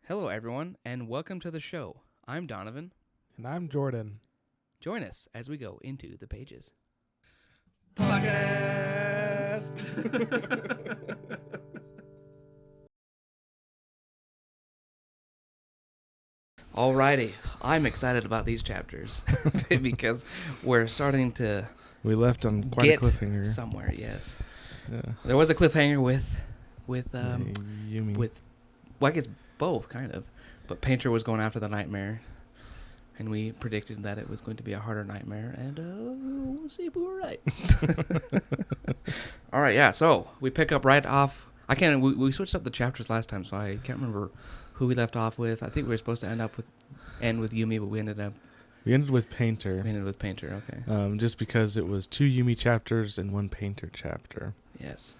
Hello, everyone, and welcome to the show. I'm Donovan. And I'm Jordan. Join us as we go into the pages. Podcast. Alrighty, I'm excited about these chapters because we're starting to We left on quite get a cliffhanger. somewhere. Yes, Yeah. there was a cliffhanger with Yumi. well, I guess both kind of, but Painter was going after the nightmare, and we predicted that it was going to be a harder nightmare, and we'll see if we were right. All right, yeah. So we pick up right off. I can't. We switched up the chapters last time, so I can't remember who we left off with. I think we were supposed to end with Yumi, but we ended with Painter. with Painter. Okay. Just because it was 2 Yumi chapters and 1 Painter chapter. Yes.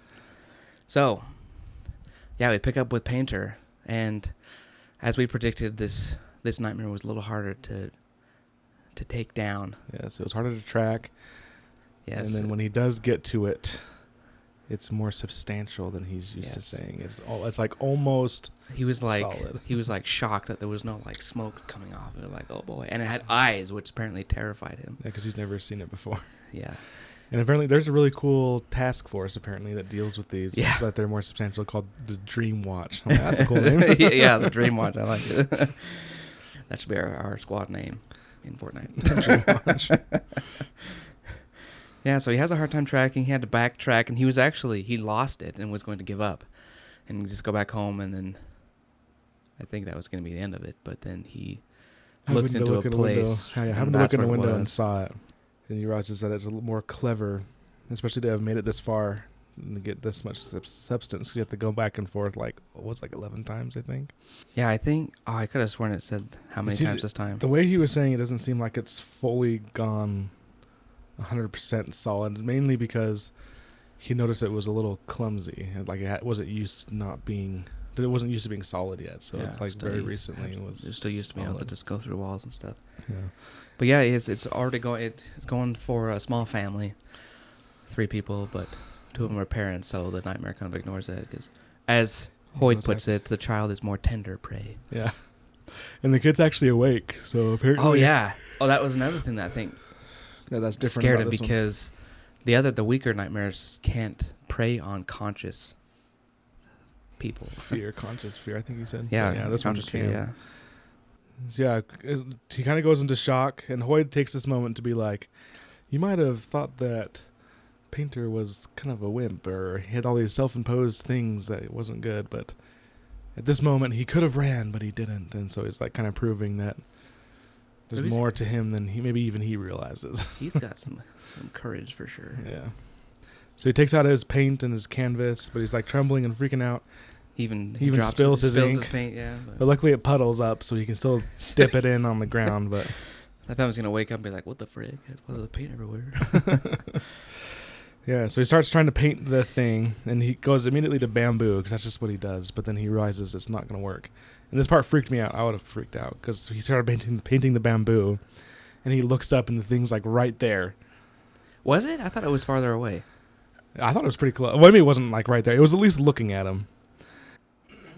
So, yeah, we pick up with Painter, and as we predicted, this nightmare was a little harder to take down. Yeah, so it was harder to track. Yes. And then when he does get to it, it's more substantial than he's used to saying. It's like almost He was like solid. He was like shocked that there was no like smoke coming off. It was like, oh boy, and it had eyes, which apparently terrified him. Yeah, because he's never seen it before. Yeah. And apparently there's a really cool task force apparently that deals with these. Yeah. That they're more substantial, called the Dream Watch. I'm like, that's a cool name. Yeah, the Dream Watch. I like it. That should be our squad name in Fortnite. Dream Watch. Yeah, so he has a hard time tracking. He had to backtrack, and he lost it and was going to give up and just go back home. And then I think that was going to be the end of it. But then he looked into a place. Happened to look in the window and saw it. And he realizes that it's a little more clever, especially to have made it this far and to get this much substance. 'Cause you have to go back and forth like 11 times, I think. Yeah, I think. Oh, I could have sworn it said how many times this time. The way he was saying it doesn't seem like it's fully gone 100% solid, mainly because he noticed it was a little clumsy. Like it wasn't used to being solid yet. So Yeah, it's like very recently it was. It's still used to being able to solid. just go through walls and stuff. Yeah. But yeah, it's already going. It's going for a small family, 3 people, but 2 of them are parents. So the nightmare kind of ignores that because, as Hoyt puts it, the child is more tender prey. Yeah. And the kid's actually awake. So apparently. Oh yeah. Oh, that was another thing that I think that's different. scared him because the weaker nightmares can't prey on conscious people. Conscious fear, I think you said. Yeah, this one conscious just fear. can. Yeah. So yeah, he kind of goes into shock, and Hoyt takes this moment to be like, you might have thought that Painter was kind of a wimp, or he had all these self-imposed things that it wasn't good, but at this moment he could have ran, but he didn't, and so he's like kind of proving that there's more to him than maybe even he realizes. He's got some courage for sure. Yeah. So he takes out his paint and his canvas, but he's like trembling and freaking out. He spills his ink. Paint, yeah. But luckily it puddles up, so he can still dip it in on the ground. But I thought I was gonna wake up and be like, "What the frick? There's the paint everywhere." Yeah, so he starts trying to paint the thing, and he goes immediately to bamboo because that's just what he does. But then he realizes it's not going to work. And this part freaked me out. I would have freaked out because he started painting the bamboo, and he looks up and the thing's like right there. Was it? I thought it was farther away. I thought it was pretty close. Well, maybe it wasn't like right there. It was at least looking at him.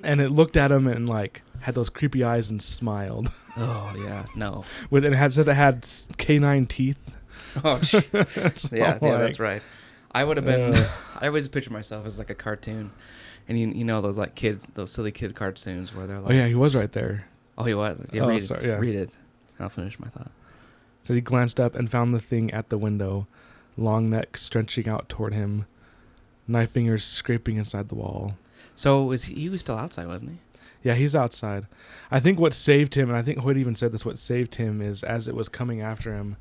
And it looked at him and like had those creepy eyes and smiled. Oh yeah, no. Said it had canine teeth. Oh, So, yeah, that's right. I would have been. I always picture myself as like a cartoon, and you know those like those silly kid cartoons where they're like. Oh yeah, he was right there. Oh, he was. Yeah, oh, read sorry, it. yeah. Read it. And I'll finish my thought. So he glanced up and found the thing at the window, long neck stretching out toward him, knife fingers scraping inside the wall. So he was still outside, wasn't he? Yeah, he's outside. I think what saved him, and I think Hoyt even said this, what saved him is as it was coming after him,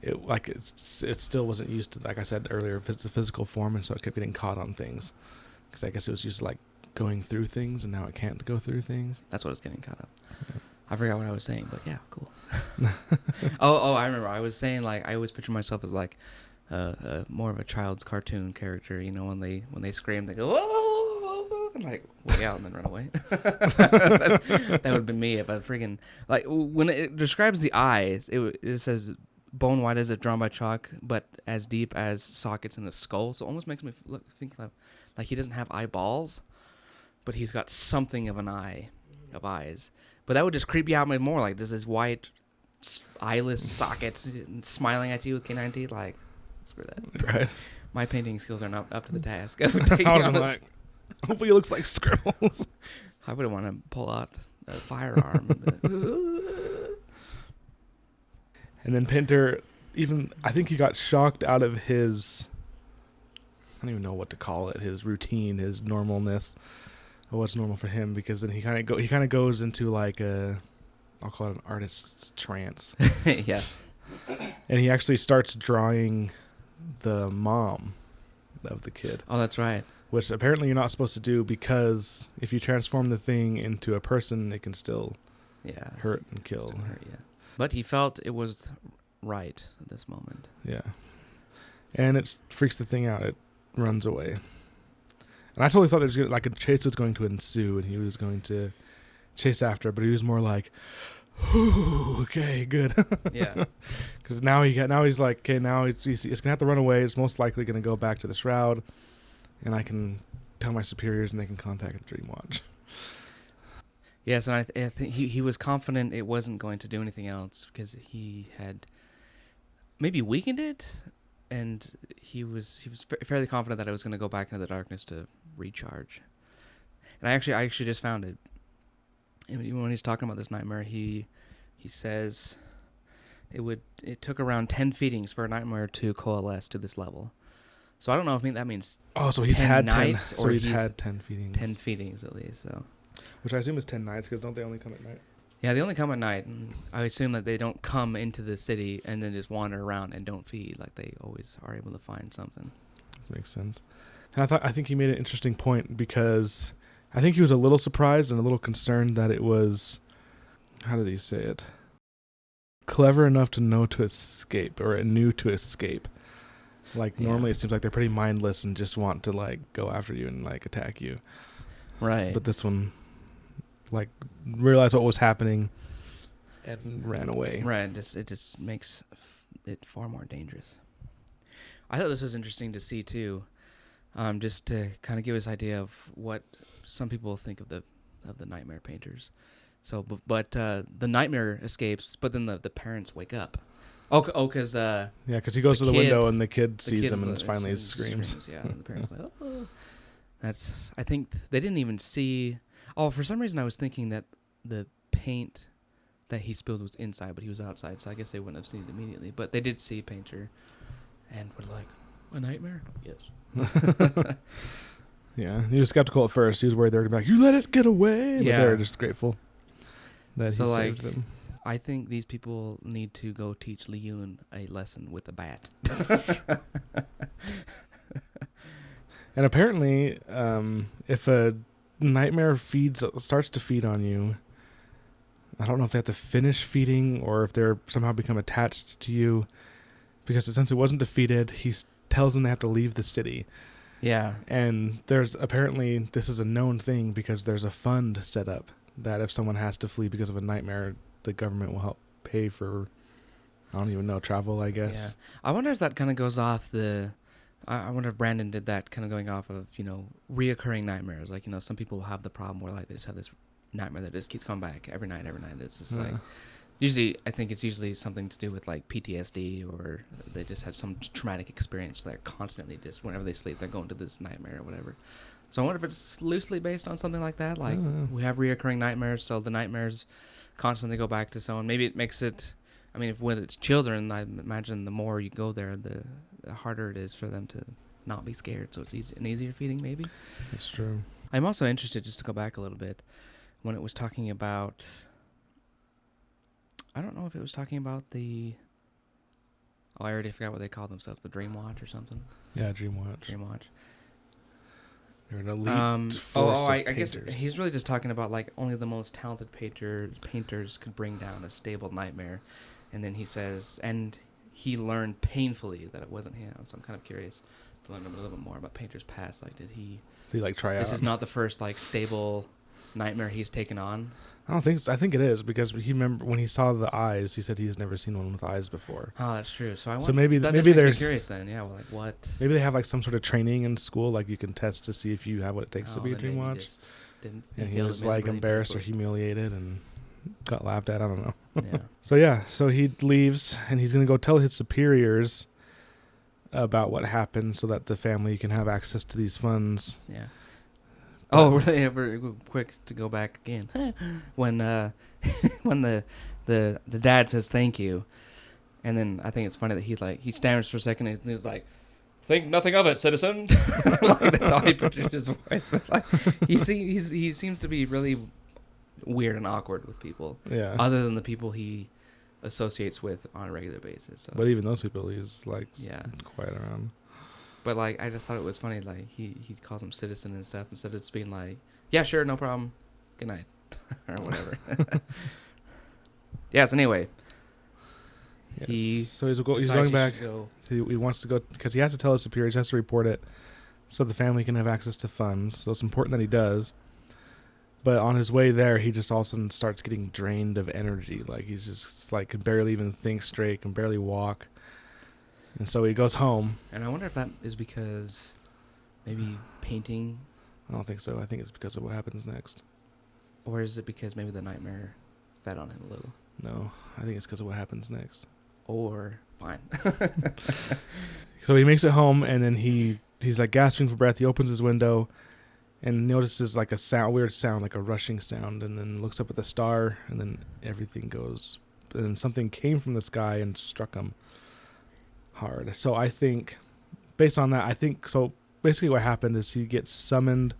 it still wasn't used to, like I said earlier, the physical form, and so it kept getting caught on things. Because I guess it was used to like going through things, and now it can't go through things. That's what it's getting caught up. Yeah. I forgot what I was saying, but yeah, cool. Oh, I remember. I was saying like I always picture myself as like more of a child's cartoon character. You know, when they scream, they go whoa, whoa, whoa, whoa, and like way out and then run away. that would have been me if I freaking like when it describes the eyes. It says bone white as if drawn by chalk, but as deep as sockets in the skull. So it almost makes me think like he doesn't have eyeballs, but he's got something of an eye. of eyes. But that would just creep you out more. Like, does his white eyeless sockets smiling at you with canine teeth? Like, screw that. Right. My painting skills are not up to the task. I was like, hopefully it looks like scribbles. I wouldn't want to pull out a firearm. And then Painter, I think he got shocked out of his, I don't even know what to call it, his routine, his normalness, or what's normal for him, because then he kind of goes into like I'll call it an artist's trance. Yeah. And he actually starts drawing the mom of the kid. Oh, that's right. Which apparently you're not supposed to do, because if you transform the thing into a person, it can still hurt and kill. Still hurt, yeah. But he felt it was right at this moment. Yeah. And it freaks the thing out. It runs away. And I totally thought there was like a chase was going to ensue and he was going to chase after it, but he was more like, okay, good. Yeah. Because now he's like, okay, now it's going to have to run away. It's most likely going to go back to the shroud, and I can tell my superiors and they can contact the Dream Watch. Yes, and I think he was confident it wasn't going to do anything else because he had maybe weakened it, and he was fairly confident that it was going to go back into the darkness to recharge. And I actually just found it. And when he's talking about this nightmare, he says it took around 10 feedings for a nightmare to coalesce to this level. So I don't know if that means so he's 10 had nights 10. So he's had 10 feedings. 10 feedings at least. So, which I assume is 10 nights, because don't they only come at night? Yeah, they only come at night. And I assume that they don't come into the city and then just wander around and don't feed. Like, they always are able to find something. Makes sense. And I think he made an interesting point, because I think he was a little surprised and a little concerned that it was, how did he say it? Clever enough to know to escape, or it knew to escape. Like, normally it seems like they're pretty mindless and just want to, like, go after you and, like, attack you. Right. But this one, like, realized what was happening and ran away. Right. It just makes it far more dangerous. I thought this was interesting to see, too. Just to kind of give us an idea of what some people think of the nightmare painters. So, but the nightmare escapes, but then the parents wake up. Because because he goes to the window and the kid sees him and finally screams. Yeah, and the parents like, oh. I think they didn't even see. Oh, for some reason I was thinking that the paint that he spilled was inside, but he was outside, so I guess they wouldn't have seen it immediately. But they did see Painter, and were like, a nightmare? Yes. Yeah, he was skeptical at first. He was worried they were going to be like, you let it get away. But they were just grateful that he saved them. I think these people need to go teach Li Yun a lesson with a bat. And apparently, if a nightmare starts to feed on you, I don't know if they have to finish feeding or if they're somehow become attached to you, because since it wasn't defeated, he tells them they have to leave the city. Yeah. And there's apparently, this is a known thing, because there's a fund set up that if someone has to flee because of a nightmare, the government will help pay for, I don't even know, travel, I guess. Yeah. I wonder if that kind of goes off I wonder if Brandon did that kind of going off of, reoccurring nightmares. Like, some people have the problem where, like, they just have this nightmare that just keeps coming back every night. It's just like, I think it's usually something to do with, like, PTSD, or they just had some traumatic experience. They're constantly just, whenever they sleep, they're going to this nightmare or whatever. So I wonder if it's loosely based on something like that. Like, we have reoccurring nightmares, so the nightmares constantly go back to someone. Maybe it makes it, when it's children, I imagine the more you go there, the harder it is for them to not be scared. So it's an easier feeding, maybe. That's true. I'm also interested, just to go back a little bit, when it was talking about, I don't know if it was talking about I already forgot what they called themselves, the Dream Watch or something. Yeah, Dream Watch. They're an elite force of I painters. guess he's really just talking about, like, only the most talented painters could bring down a stable nightmare. And then he says, and he learned painfully that it wasn't him. So I'm kind of curious to learn a little bit more about Painter's past. Like, did he try out? This is not the first, like, stable nightmare he's taken on. I don't think so. I think it is, because he remember when he saw the eyes, he said he's never seen one with eyes before. Oh, that's true. So maybe that maybe makes me curious then. Yeah, well, like, what? Maybe they have, like, some sort of training in school, like you can test to see if you have what it takes to be a Dream Watch. didn't. And he feel was it like really embarrassed or painfully. humiliated and got laughed at. I don't know. Yeah. So he leaves and he's going to go tell his superiors about what happened so that the family can have access to these funds. Yeah. Oh, really? Very quick to go back again. when when the dad says thank you, and then I think it's funny that he stammers for a second and he's like, "Think nothing of it, citizen." Like, that's how he pictures his voice. But like he seems to be really weird and awkward with people. Yeah. Other than the people he associates with on a regular basis. So. But even those people, he's like quiet around. But like I just thought it was funny, like he calls him citizen and stuff instead of just being like, yeah, sure, no problem, good night, or whatever. Yes. Anyway, so he's going back. He wants to go because he has to tell his superiors, he has to report it, so the family can have access to funds. So it's important that he does. But on his way there, he just all of a sudden starts getting drained of energy. Like he's just like can barely even think straight, can barely walk. And so he goes home. And I wonder if that is because maybe painting. I don't think so. I think it's because of what happens next. Or is it because maybe the nightmare fed on him a little? No, I think it's because of what happens next. Or fine. So he makes it home, and then he's like gasping for breath. He opens his window and notices like a weird sound, like a rushing sound, and then looks up at the star, and then everything goes. And then something came from the sky and struck him hard. So I think, based on that, so basically what happened is he gets summoned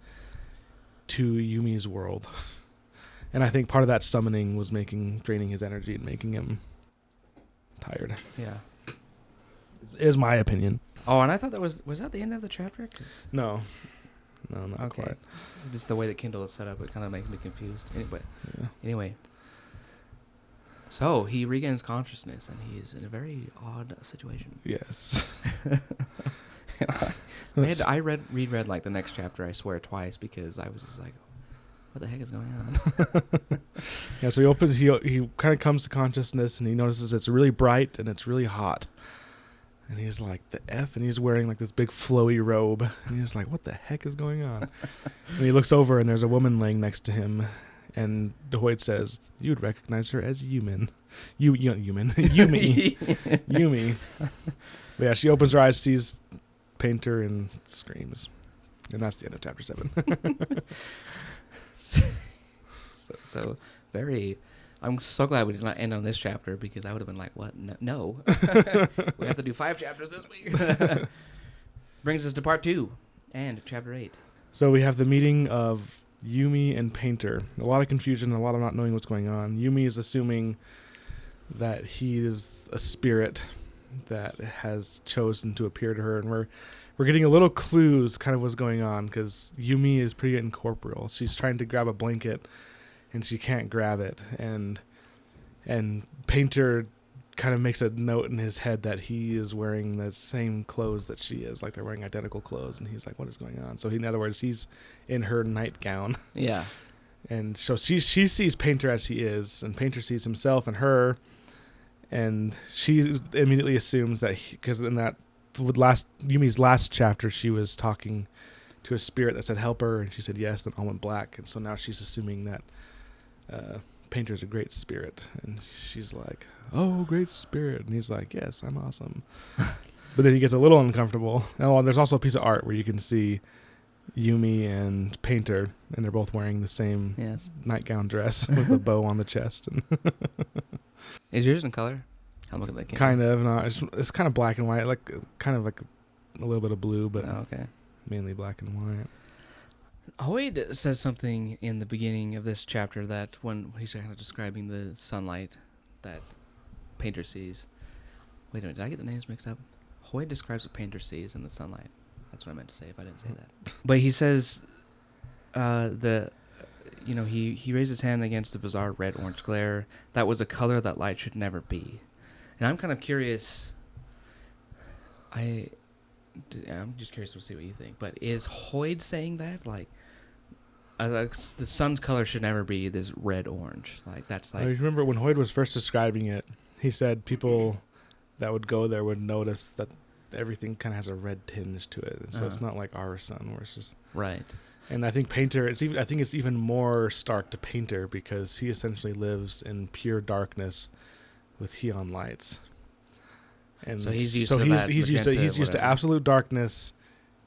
to Yumi's world. And I think part of that summoning was draining his energy and making him tired. Yeah. Is my opinion. Oh, and I thought that was that the end of the chapter? No, not quite. Just the way that Kindle is set up, it kind of makes me confused. Anyway. So he regains consciousness, and he's in a very odd situation. Yes. I reread like the next chapter, I swear, twice, because I was just like, what the heck is going on? Yeah, so he kind of comes to consciousness, and he notices it's really bright and it's really hot. And he's like, the F? And he's wearing like this big flowy robe. And he's like, what the heck is going on? And he looks over, and there's a woman laying next to him. And DeHoyd says, you'd recognize her as Yumi. Yumi. But yeah, she opens her eyes, sees Painter, and screams. And that's the end of chapter 7. So very... I'm so glad we did not end on this chapter, because I would have been like, what? No. We have to do 5 chapters this week. Brings us to part 2 and chapter 8. So we have the meeting of Yumi and Painter. A lot of confusion, a lot of not knowing what's going on. Yumi is assuming that he is a spirit that has chosen to appear to her, and we're getting a little clues kind of what's going on, because Yumi is pretty incorporeal. She's trying to grab a blanket and she can't grab it, and Painter kind of makes a note in his head that he is wearing the same clothes that she is, like they're wearing identical clothes, and he's like, what is going on? So in other words, he's in her nightgown. Yeah. And so she sees Painter as he is, and Painter sees himself and her, and she immediately assumes that because in that Yumi's last chapter, she was talking to a spirit that said help her, and she said yes, then all went black, and so now she's assuming that Painter's a great spirit, and she's like, oh, great spirit, and he's like, yes, I'm awesome. But then he gets a little uncomfortable. And there's also a piece of art where you can see Yumi and Painter, and they're both wearing the same nightgown dress with a bow on the chest. Is yours in color? I'm looking at that. Kind of not. It's kind of black and white, like kind of like a little bit of blue, but mainly black and white. Hoyd says something in the beginning of this chapter that when he's kind of describing the sunlight that Painter sees. Wait a minute, did I get the names mixed up? Hoyd describes what Painter sees in the sunlight. That's what I meant to say if I didn't say that. But he says he raised his hand against the bizarre red-orange glare. That was a color that light should never be. And I'm kind of curious. I'm just curious to see what you think. But is Hoyd saying that? Like, the sun's color should never be this red-orange. Like, that's like... I remember when Hoyd was first describing it, he said people that would go there would notice that everything kind of has a red tinge to it. And so it's not like our sun where it's just... Right. And I think Painter, I think it's even more stark to Painter because he essentially lives in pure darkness with Heon lights. And so he's used to that. He's used to whatever. absolute darkness,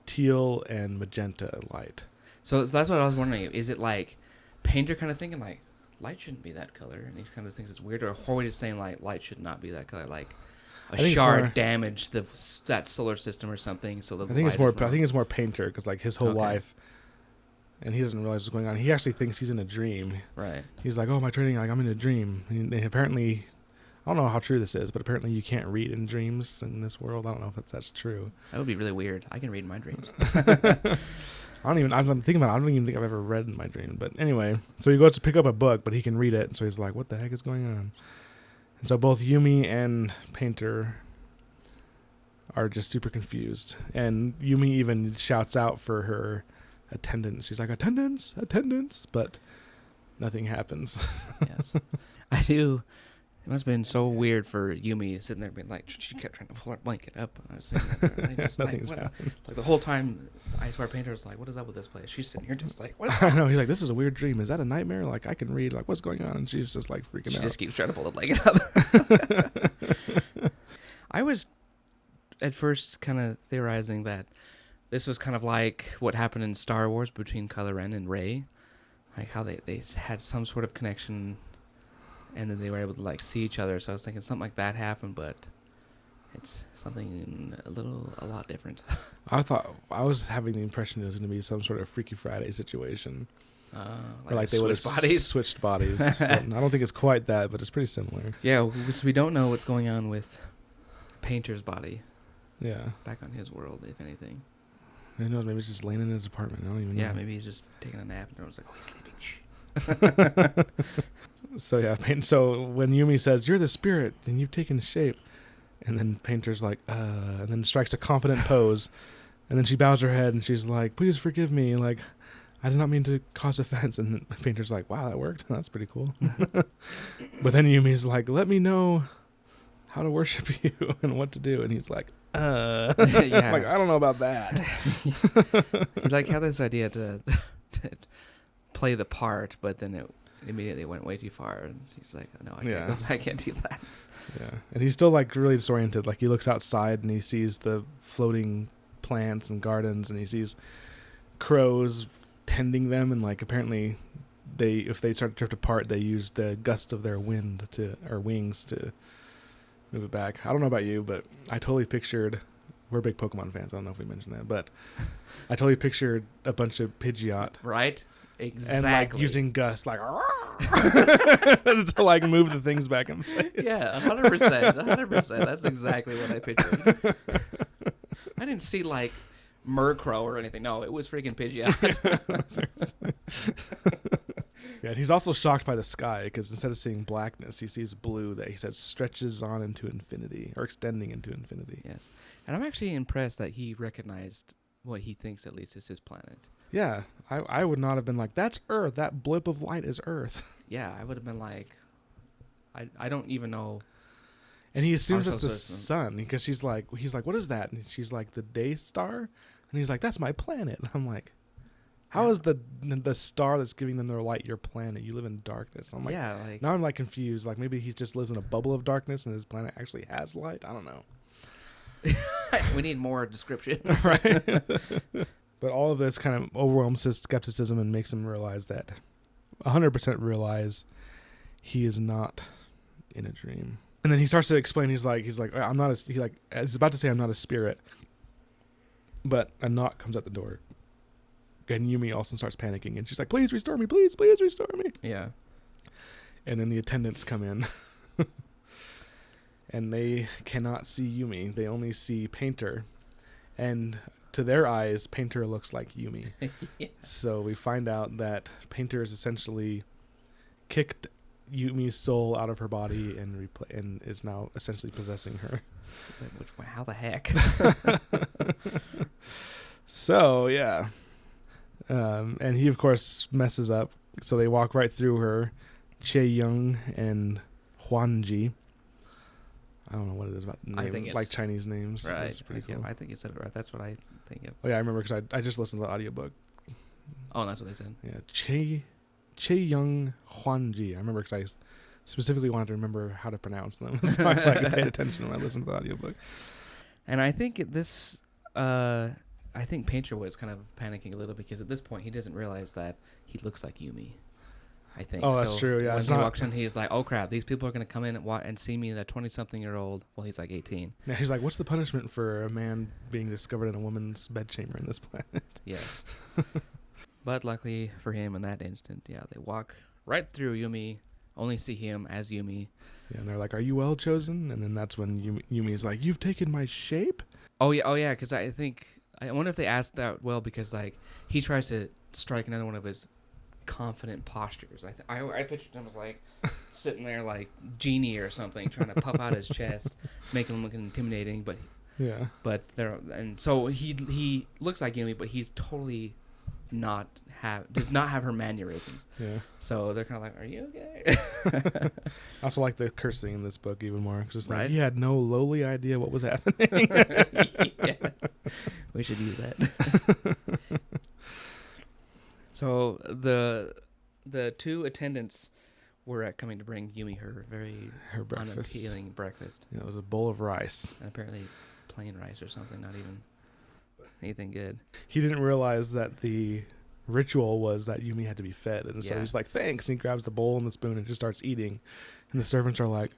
teal and magenta light. So that's what I was wondering. Is it like Painter kind of thinking like light shouldn't be that color, and he kind of thinks it's weird, or Hoyt is saying like light should not be that color, like a shard damaged that solar system or something. So I think it's more Painter because like his whole life, and he doesn't realize what's going on. He actually thinks he's in a dream. Right. He's like, oh, my training, like I'm in a dream. And apparently, I don't know how true this is, but apparently you can't read in dreams in this world. I don't know if that's true. That would be really weird. I can read in my dreams. I'm thinking about it. I don't even think I've ever read in my dream. But anyway, so he goes to pick up a book, but he can read it. So he's like, what the heck is going on? And so both Yumi and Painter are just super confused. And Yumi even shouts out for her attendance. She's like, attendance. But nothing happens. Yes. I do. It must have been so weird for Yumi sitting there being like, she kept trying to pull her blanket up. And I was sitting there, and I just Nothing's like, happened. Like the whole time, I swear Painter's like, what is up with this place? She's sitting here just like, what? I know. He's like, this is a weird dream. Is that a nightmare? Like, I can read. Like, what's going on? And she's just like freaking out. She just keeps trying to pull the blanket up. I was at first kind of theorizing that this was kind of like what happened in Star Wars between Kylo Ren and Rey. Like how they had some sort of connection, and then they were able to like see each other. So I was thinking something like that happened, but it's something a lot different. I was having the impression it was going to be some sort of Freaky Friday situation. Like they would have switched bodies. But I don't think it's quite that, but it's pretty similar. Yeah, we don't know what's going on with Painter's body. Yeah. Back on his world, if anything. Who knows? Maybe he's just laying in his apartment. I don't even know. Yeah, maybe he's just taking a nap, and I was like, oh, he's sleeping. Shh. So when Yumi says, you're the spirit, and you've taken shape, and then Painter's like, and then strikes a confident pose, and then she bows her head, and she's like, please forgive me, like, I did not mean to cause offense. And Painter's like, wow, that worked. That's pretty cool. But then Yumi's like, let me know how to worship you and what to do. And he's like, Yeah. like, I don't know about that. He like had this idea to play the part, but then it immediately went way too far. And he's like, oh, no, I can't do that. Yeah. And he's still like really disoriented. Like he looks outside and he sees the floating plants and gardens, and he sees crows tending them, and like apparently if they start to drift apart, they use the gust of their wings to move it back. I don't know about you, but I totally pictured, we're big Pokemon fans, I don't know if we mentioned that, but I totally pictured a bunch of Pidgeot. Right? Exactly. And like using gust like to like move the things back in place. Yeah, 100%. That's exactly what I pictured. I didn't see like Murkrow or anything. No, it was freaking Pidgeot. Yeah, and he's also shocked by the sky because instead of seeing blackness, he sees blue that he said stretches on into infinity, or extending into infinity. Yes. And I'm actually impressed that he recognized what he thinks at least is his planet. Yeah, I would not have been like, that's Earth. That blip of light is Earth. Yeah, I would have been like, I don't even know. And he assumes it's the sun because he's like, what is that? And she's like, the day star? And he's like, that's my planet. And I'm like, how is the star that's giving them their light your planet? You live in darkness. I'm like, yeah, like now I'm like confused. Like maybe he just lives in a bubble of darkness and his planet actually has light. I don't know. We need more description. Right. But all of this kind of overwhelms his skepticism and makes him realize that 100% realize he is not in a dream. And then he starts to explain. He's like, he's about to say I'm not a spirit, but a knock comes at the door. And Yumi also starts panicking, and she's like, please restore me, please restore me. Yeah. And then the attendants come in, and they cannot see Yumi. They only see Painter, and to their eyes, Painter looks like Yumi. Yeah. So we find out that Painter is essentially kicked Yumi's soul out of her body and is now essentially possessing her. How the heck? So yeah. And he, of course, messes up. So they walk right through her, Che Young and Huanji. I don't know what it is about like Chinese names. Right. It's pretty cool. I think you said it right. That's what I think of. Oh, yeah, I remember because I just listened to the audiobook Oh, that's what they said. Yeah, Che Young Hwanji. I remember because I specifically wanted to remember how to pronounce them, so I paid attention when I listened to the audiobook. And I think I think Painter was kind of panicking a little because at this point he doesn't realize that he looks like Yumi. I think. Oh, that's true. Yeah, when he walks in, he's like, "Oh crap! These people are gonna come in and see me, that 20-something-year-old." Well, he's like 18. Yeah, he's like, "What's the punishment for a man being discovered in a woman's bedchamber in this planet?" Yes. But luckily for him, in that instant, yeah, they walk right through Yumi, only see him as Yumi. Yeah, and they're like, "Are you well chosen?" And then that's when Yumi's like, "You've taken my shape." Oh yeah, because I wonder if they asked that well because like he tries to strike another one of his confident postures. I pictured him as like sitting there like genie or something, trying to puff out his chest, making him look intimidating. But so he looks like Yumi, but he's totally does not have her mannerisms. Yeah. So they're kind of like, "Are you okay?" I also like the cursing in this book even more because Right? he had no lowly idea what was happening. Yeah. We should use that. So the two attendants were coming to bring Yumi her very breakfast. unappealing breakfast. Yeah, it was a bowl of rice. And apparently plain rice or something, not even anything good. He didn't realize that the ritual was that Yumi had to be fed. And so Yeah. he's like, "Thanks." And he grabs the bowl and the spoon and just starts eating. And the servants are like,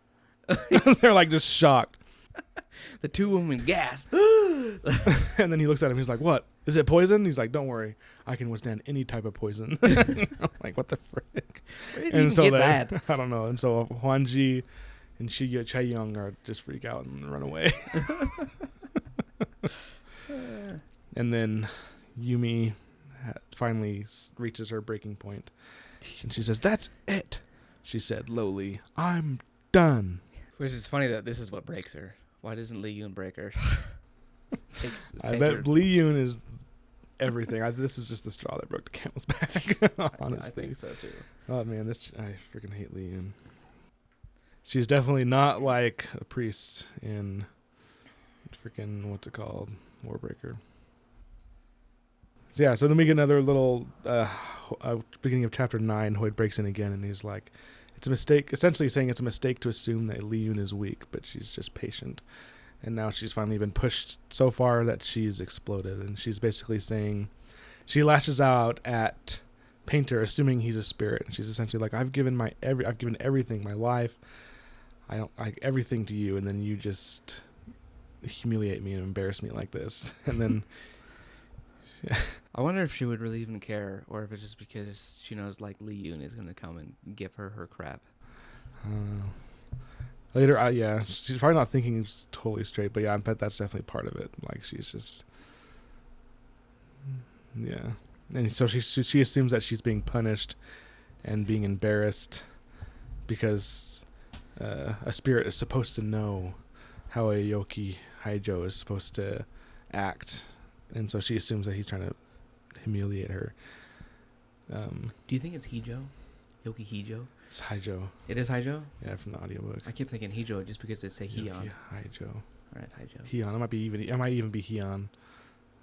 they're like just shocked. The two women gasp. And then he looks at him. He's like, "What? Is it poison?" He's like, "Don't worry. I can withstand any type of poison." I'm like, what the frick? Where did And you so get that, that? I don't know. And so Hwanji and Chai Young are just freak out and run away. And then Yumi finally reaches her breaking point. And she says, "That's it," she said lowly. "I'm done." Which is funny that this is what breaks her. Why doesn't Lee Yoon break her? I bet Lee Yoon is everything. This is just the straw that broke the camel's back. Honestly. I think so too. Oh man, I freaking hate Lee Yoon. She's definitely not like a priest in freaking what's it called, Warbreaker. So yeah, so then we get another little beginning of chapter 9. Hoyt breaks in again, and he's like, "It's a mistake." Essentially saying it's a mistake to assume that Lee Yoon is weak, but she's just patient. And now she's finally been pushed so far that she's exploded, and she's basically saying, she lashes out at Painter, assuming he's a spirit. And she's essentially like, I've given everything, my life, everything to you, and then you just humiliate me and embarrass me like this. And then I wonder if she would really even care, or if it's just because she knows like Lee Yoon is going to come and give her crap. I don't know. Later, yeah, she's probably not thinking totally straight, but yeah, I bet that's definitely part of it. Like she's just, yeah, and so she assumes that she's being punished and being embarrassed because a spirit is supposed to know how a Yoki Haijo is supposed to act, and so she assumes that he's trying to humiliate her. Do you think it's Hijo? Yoki Hijo? It's Haijo. It is Hijo? Yeah, from the audiobook. I keep thinking Hijo just because they say Heian. Yoki Haijo. All right, Hijo. Heian. It might even be Heian,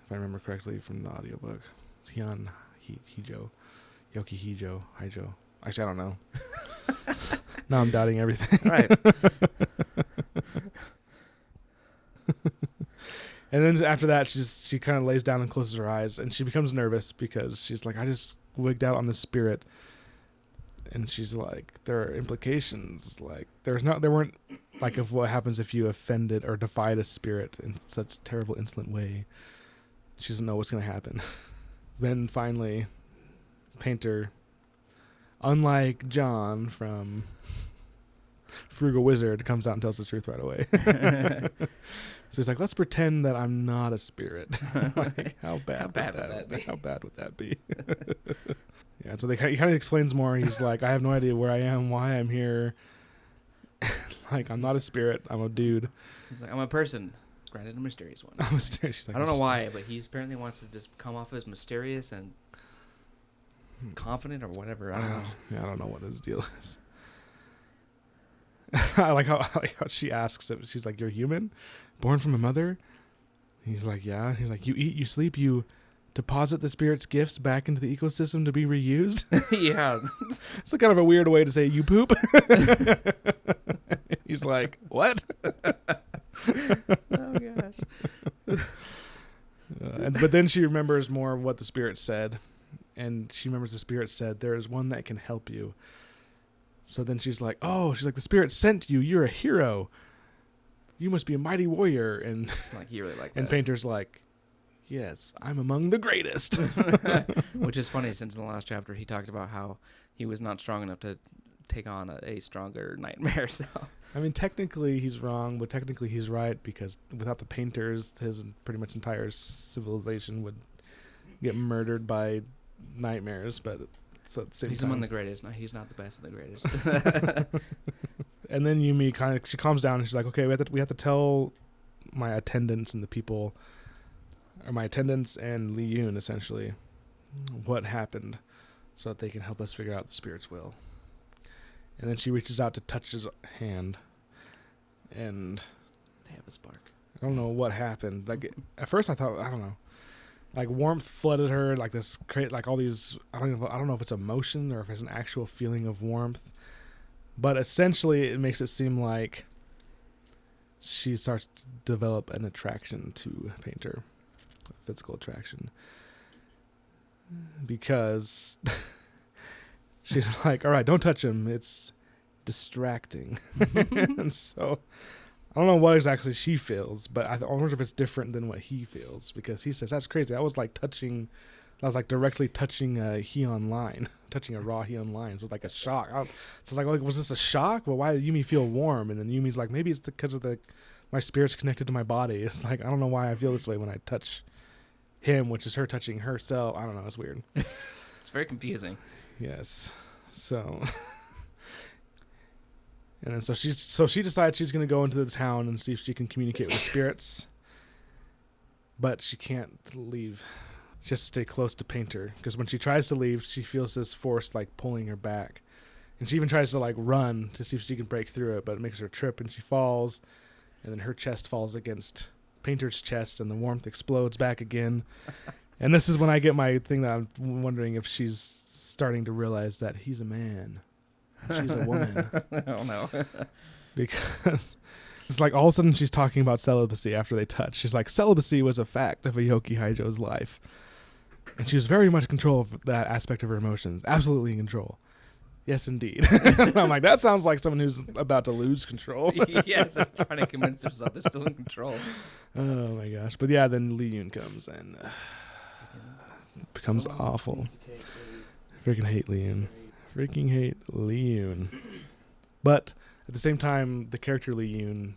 if I remember correctly from the audiobook. Heian, Hijo, Yoki Hijo, Haijo. Actually, I don't know. Now I'm doubting everything. Right. And then after that, she kind of lays down and closes her eyes, and she becomes nervous because she's like, I just wigged out on the spirit. And she's like, there are implications. Like there weren't like of what happens if you offended or defied a spirit in such a terrible, insolent way. She doesn't know what's going to happen. Then finally, Painter, unlike John from Frugal Wizard, comes out and tells the truth right away. So he's like, let's pretend that I'm not a spirit. Like, how bad would that be? Yeah, so he kind of explains more. He's like, I have no idea where I am, why I'm here. Like, I'm not a spirit. I'm a dude. He's like, I'm a person. Granted, a mysterious one. She's like, I don't know why, but he apparently wants to just come off as mysterious and confident or whatever. I don't know. Yeah, I don't know what his deal is. I like how she asks him. She's like, "You're human, born from a mother." He's like, "Yeah." He's like, "You eat, you sleep, you deposit the spirit's gifts back into the ecosystem to be reused. Yeah. It's kind of a weird way to say you poop. He's like, what? Oh gosh. But then she remembers more of what the spirit said. And she remembers the spirit said, there is one that can help you. So then she's like, the spirit sent you. You're a hero. You must be a mighty warrior. And Like, he really liked and that. Painter's like, yes, I'm among the greatest. Which is funny, since in the last chapter he talked about how he was not strong enough to take on a stronger nightmare. So I mean, technically he's wrong, but technically he's right, because without the Painters, his pretty much entire civilization would get murdered by nightmares. But it's at the same he's time, among the greatest. No, he's not the best of the greatest. And then Yumi she calms down and she's like, okay, we have to tell my attendants and the people, or my attendants and Li Yun essentially, what happened, so that they can help us figure out the spirit's will. And then she reaches out to touch his hand, and They have a spark. I don't know what happened. Like, at first I thought, I don't know, like warmth flooded her, like this like all these, I don't know if it's emotion or if it's an actual feeling of warmth, but essentially it makes it seem like she starts to develop an attraction to Painter, a physical attraction, because she's like, all right, don't touch him, it's distracting. And so I don't know what exactly she feels, but I wonder if it's different than what he feels, because he says, that's crazy. That was like directly touching a Heon line, touching a raw Heon line. So it's like a shock. So it's like, was this a shock? Well, why did Yumi feel warm? And then Yumi's like, maybe it's because of my spirit's connected to my body. It's like, I don't know why I feel this way when I touch him, which is her touching herself. I don't know. It's weird. It's very confusing. Yes. So, and then so she decides she's going to go into the town and see if she can communicate with spirits, but she can't leave. She has to stay close to Painter, because when she tries to leave, she feels this force like pulling her back, and she even tries to like run to see if she can break through it, but it makes her trip and she falls, and then her chest falls against Painter's chest, and the warmth explodes back again. And this is when I get my thing that I'm wondering if she's starting to realize that he's a man, she's a woman. Oh no. Because it's like all of a sudden she's talking about celibacy after they touch. She's like, celibacy was a fact of Aoki Haijo's life, and she was very much in control of that aspect of her emotions. Absolutely in control. Yes, indeed. I'm like, that sounds like someone who's about to lose control. Yes, I'm trying to convince herself they're still in control. Oh my gosh. But yeah, then Li Yun comes and becomes awful. Freaking hate Li Yun. Freaking hate Li Yun. But at the same time, the character Li Yun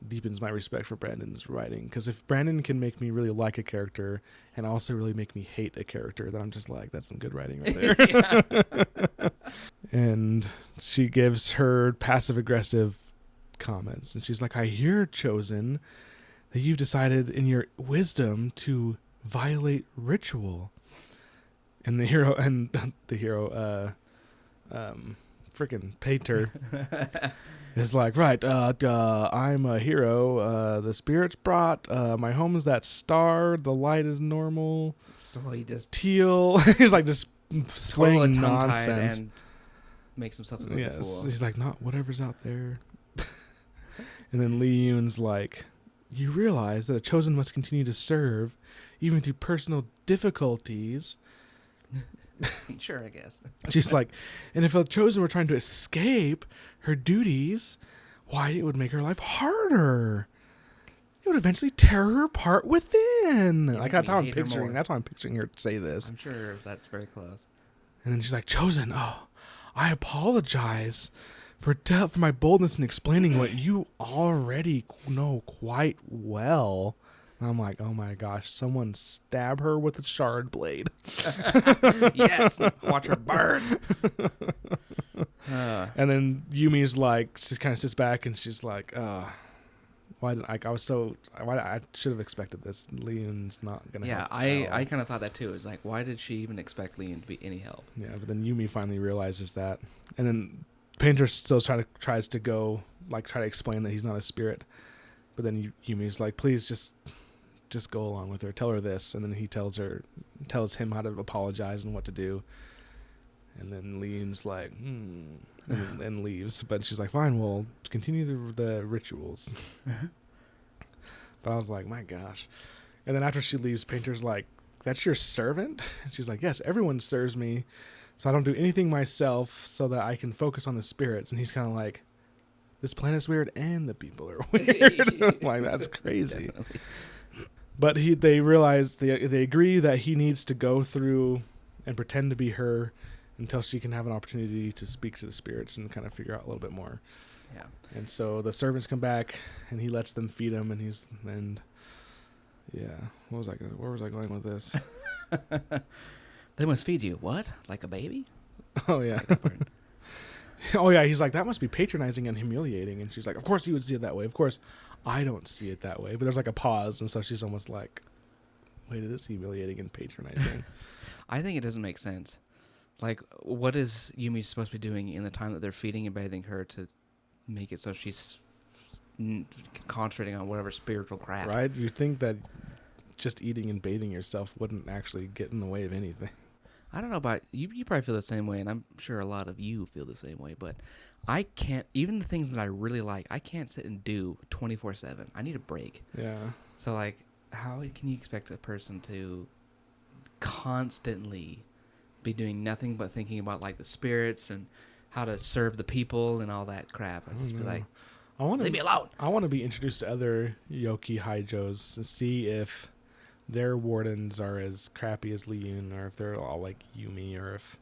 deepens my respect for Brandon's writing, because if Brandon can make me really like a character and also really make me hate a character, then I'm just like, that's some good writing right there. And she gives her passive aggressive comments, and she's like, I hear, Chosen, that you've decided in your wisdom to violate ritual. And the hero freaking Painter is like, right, I'm a hero, the spirits brought, my home is that star, the light is normal, So he just teal. He's like just displaying nonsense and makes himself look like a fool. He's like, not whatever's out there. And then Li Yun's like, you realize that a chosen must continue to serve even through personal difficulties. Sure, I guess. She's like, and if a chosen were trying to escape her duties, why, it would make her life harder. It would eventually tear her apart within. Like, that's how I'm picturing. That's how I'm picturing her say this. I'm sure that's very close. And then she's like, Chosen, I apologize for my boldness in explaining what you already know quite well. And I'm like, oh my gosh, someone stab her with a shard blade. Yes, watch her burn. And then Yumi's like, she kind of sits back and she's like, why did I should have expected this. Leon's not gonna help us I kind of thought that too. It was like, why did she even expect Leon to be any help? Yeah, but then Yumi finally realizes that, and then Painter still tries to go, like, try to explain that he's not a spirit, but then Yumi's like, please just just go along with her. Tell her this. And then he tells him how to apologize and what to do. And then Lean's like, and leaves. But she's like, fine, we'll continue the rituals. But I was like, my gosh. And then after she leaves, Painter's like, that's your servant? And she's like, yes, everyone serves me. So I don't do anything myself so that I can focus on the spirits. And he's kind of like, this planet's weird and the people are weird. Like, that's crazy. Definitely. But they realize, they agree that he needs to go through and pretend to be her until she can have an opportunity to speak to the spirits and kind of figure out a little bit more. Yeah. And so the servants come back and he lets them feed him, yeah. Where was I going with this? They must feed you. What? Like a baby? Oh, yeah. Oh, yeah. He's like, that must be patronizing and humiliating. And she's like, of course you would see it that way. Of course, I don't see it that way. But there's like a pause. And so she's almost like, wait, it is humiliating and patronizing. I think it doesn't make sense. Like, what is Yumi supposed to be doing in the time that they're feeding and bathing her to make it so she's concentrating on whatever spiritual crap? Right? You think that just eating and bathing yourself wouldn't actually get in the way of anything. I don't know about you. You probably feel the same way, and I'm sure a lot of you feel the same way. But I can't. Even the things that I really like, I can't sit and do 24/7. I need a break. Yeah. So like, how can you expect a person to constantly be doing nothing but thinking about like the spirits and how to serve the people and all that crap? I'd just be like, leave me alone. I want to be introduced to other Yoki Haijos and see if their wardens are as crappy as Liyun, or if they're all like Yumi, or if...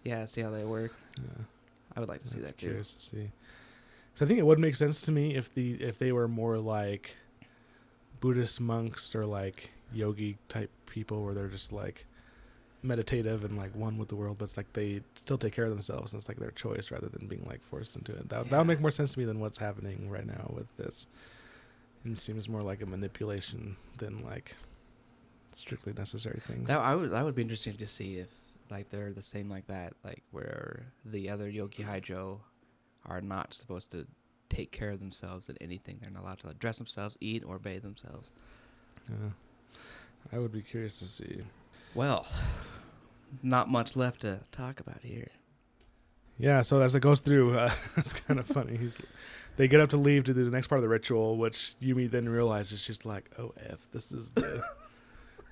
Yeah, see how they work. Yeah. I would like to see that too. Curious to see. So I think it would make sense to me if they were more like Buddhist monks or like yogi type people, where they're just like meditative and like one with the world, but it's like they still take care of themselves and it's like their choice rather than being like forced into it. That would make more sense to me than what's happening right now with this. It seems more like a manipulation than like strictly necessary things. That would be interesting to see if like they're the same like that, like where the other Yoki Haijo are not supposed to take care of themselves in anything. They're not allowed to dress themselves, eat, or bathe themselves. Yeah. I would be curious to see. Well, not much left to talk about here. Yeah, so as it goes through, it's kind of funny. They get up to leave to do the next part of the ritual, which Yumi then realizes she's like, "Oh f, this is the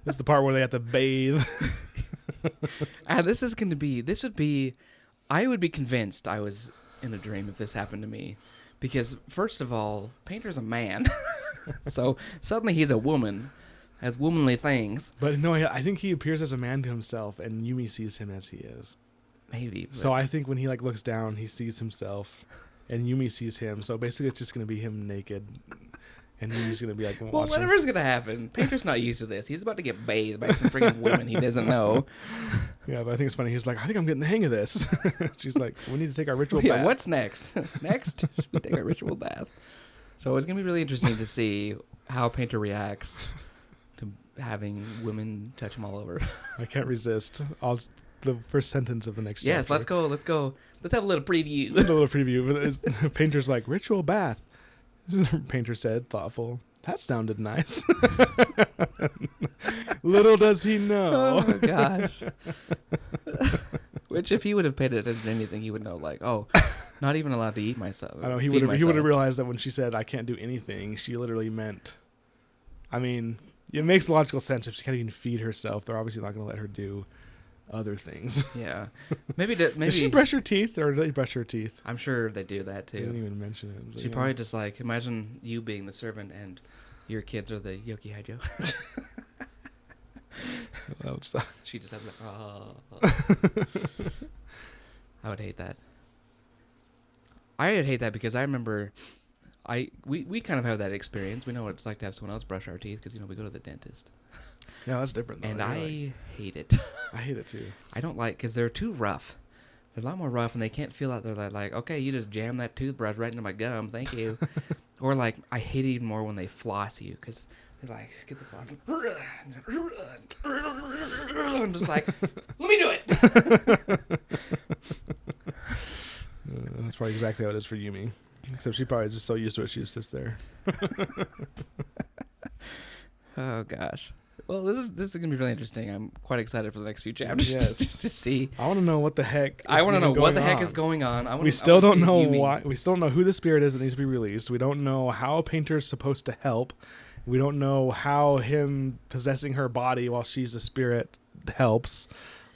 this is the part where they have to bathe." And I would be convinced I was in a dream if this happened to me, because first of all, Painter's a man, so suddenly he's a woman. Has womanly things. But no, I think he appears as a man to himself, and Yumi sees him as he is. Maybe. So I think when he like looks down, he sees himself, and Yumi sees him. So basically, it's just going to be him naked, and Yumi's going to be like, watching. Well, whatever's going to happen. Painter's not used to this. He's about to get bathed by some freaking women he doesn't know. Yeah, but I think it's funny. He's like, I think I'm getting the hang of this. She's like, we need to take our ritual bath. What's next? Next, we take our ritual bath. So it's going to be really interesting to see how Painter reacts to having women touch him all over. I can't resist. The first sentence of the next chapter. Yes, let's go. Let's have a little preview. A little preview. But Painter's like, ritual bath. Painter said, thoughtful. That sounded nice. Little does he know. Oh, my gosh. Which, if he would have paid attention to anything, he would know, like, oh, not even allowed to eat myself. I know, he would have realized that when she said, I can't do anything, she literally meant, I mean... It makes logical sense. If she can't even feed herself, they're obviously not going to let her do other things. Yeah. Maybe Does she brush her teeth, or do they brush her teeth? I'm sure they do that, too. They didn't even mention it. She probably just, like, imagine you being the servant and your kids are the Yoki Haijo. Well, she just has like, I would hate that. I would hate that because I remember... We kind of have that experience. We know what it's like to have someone else brush our teeth because, we go to the dentist. Yeah, that's different, though. And I hate it. I hate it, too. I don't like, because they're too rough. They're a lot more rough, and they can't feel out there like, okay, you just jam that toothbrush right into my gum. Thank you. Or, like, I hate it even more when they floss you, because they like, get the floss. I'm just like, let me do it. That's probably exactly how it is for Yumi. Except she probably is just so used to it, she just sits there. Oh gosh. Well, this is gonna be really interesting. I'm quite excited for the next few chapters Yes. to see. I want to know what the heck. I want to know what the heck on. is going on. We still don't know why. We still don't know who the spirit is that needs to be released. We don't know how Painter's supposed to help. We don't know how him possessing her body while she's a spirit helps.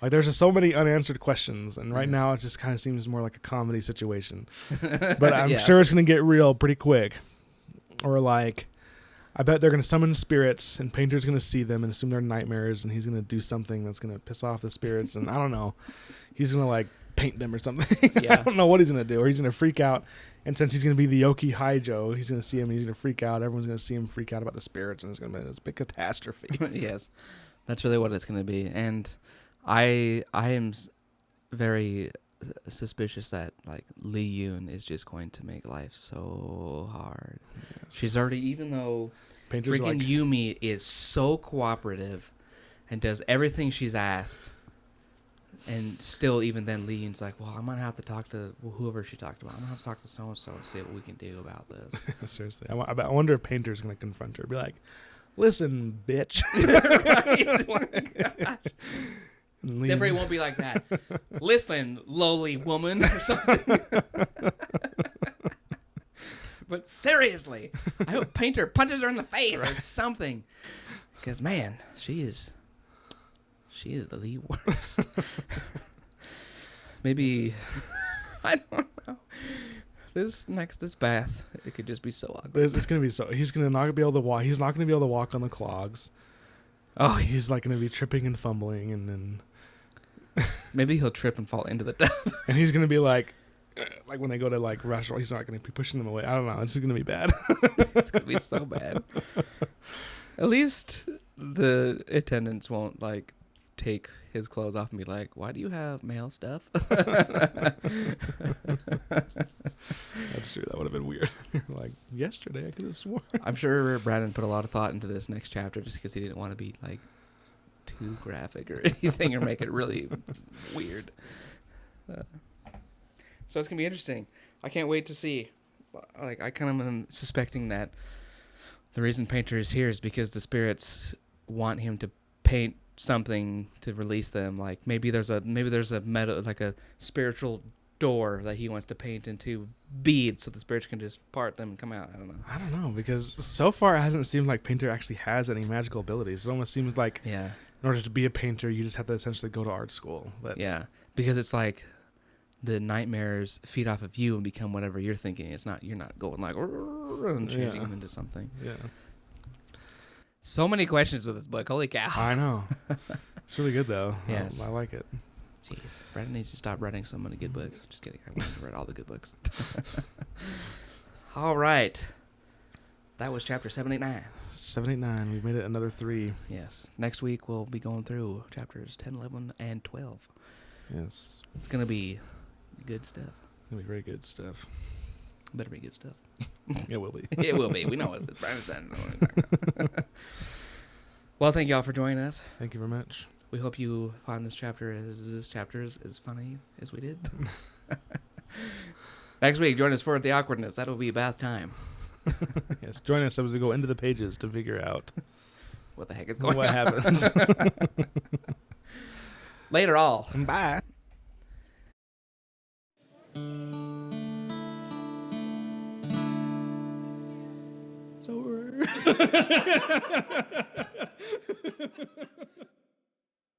Like, there's just so many unanswered questions, and right now it just kind of seems more like a comedy situation. But I'm sure it's going to get real pretty quick. Or like, I bet they're going to summon spirits, and Painter's going to see them and assume they're nightmares, and he's going to do something that's going to piss off the spirits, and I don't know. He's going to, like, paint them or something. Yeah. I don't know what he's going to do. Or he's going to freak out, and since he's going to be the Yoki Haijo, he's going to see him, and he's going to freak out. Everyone's going to see him freak out about the spirits, and it's going to be this big catastrophe. Yes. That's really what it's going to be. And I am very suspicious that, like, Lee Yoon is just going to make life so hard. Yes. She's already, even though Painter's freaking Yumi is so cooperative and does everything she's asked, and still, even then, Lee Yoon's like, well, I'm going to have to talk to whoever she talked about. I'm going to have to talk to so-and-so and see what we can do about this. Seriously. I wonder if Painter's going to confront her. Be like, listen, bitch. Right? Definitely won't be like that. Listen, lowly woman, or something. But seriously, I hope Painter punches her in the face or something. Because, man, she is the worst. Maybe, I don't know. This bath, it could just be so ugly. It's gonna be so. He's gonna not be able to walk. He's not gonna be able to walk on the clogs. Oh, he's like gonna be tripping and fumbling, and then maybe he'll trip and fall into the tub. And he's gonna be like when they go to like restaurant, he's not gonna be pushing them away. I don't know. It's gonna be bad. It's gonna be so bad. At least the attendants won't like take his clothes off and be like, why do you have male stuff? That's true. That would have been weird. Like, yesterday I could have sworn. I'm sure Brandon put a lot of thought into this next chapter just because he didn't want to be like too graphic or anything or make it really weird. So it's gonna be interesting. I can't wait to see. Like, I kind of am suspecting that the reason Painter is here is because the spirits want him to paint something to release them. Like, maybe there's a like a spiritual door that he wants to paint into beads so the spirits can just part them and come out. I don't know, because so far it hasn't seemed like Painter actually has any magical abilities. It almost seems like in order to be a painter you just have to essentially go to art school. But yeah, because it's like the nightmares feed off of you and become whatever you're thinking. You're not going like and changing them into something. Yeah. So many questions with this book. Holy cow. I know. It's really good, though. Yes. I like it. Jeez. Brandon needs to stop writing so many good books. Just kidding. I want to read all the good books. All right. That was chapter 789. 789. We've made it another 3. Yes. Next week, we'll be going through chapters 10, 11, and 12. Yes. It's going to be good stuff. It's going to be very good stuff. Better be good stuff. It will be. It will be. We know it's Brandon said. Well, thank you all for joining us. Thank you very much. We hope you find this chapter as funny as we did. Next week, join us for The Awkwardness. That'll be bath time. Yes, join us as we go into the pages to figure out what the heck is going on. What happens. Later all. Bye.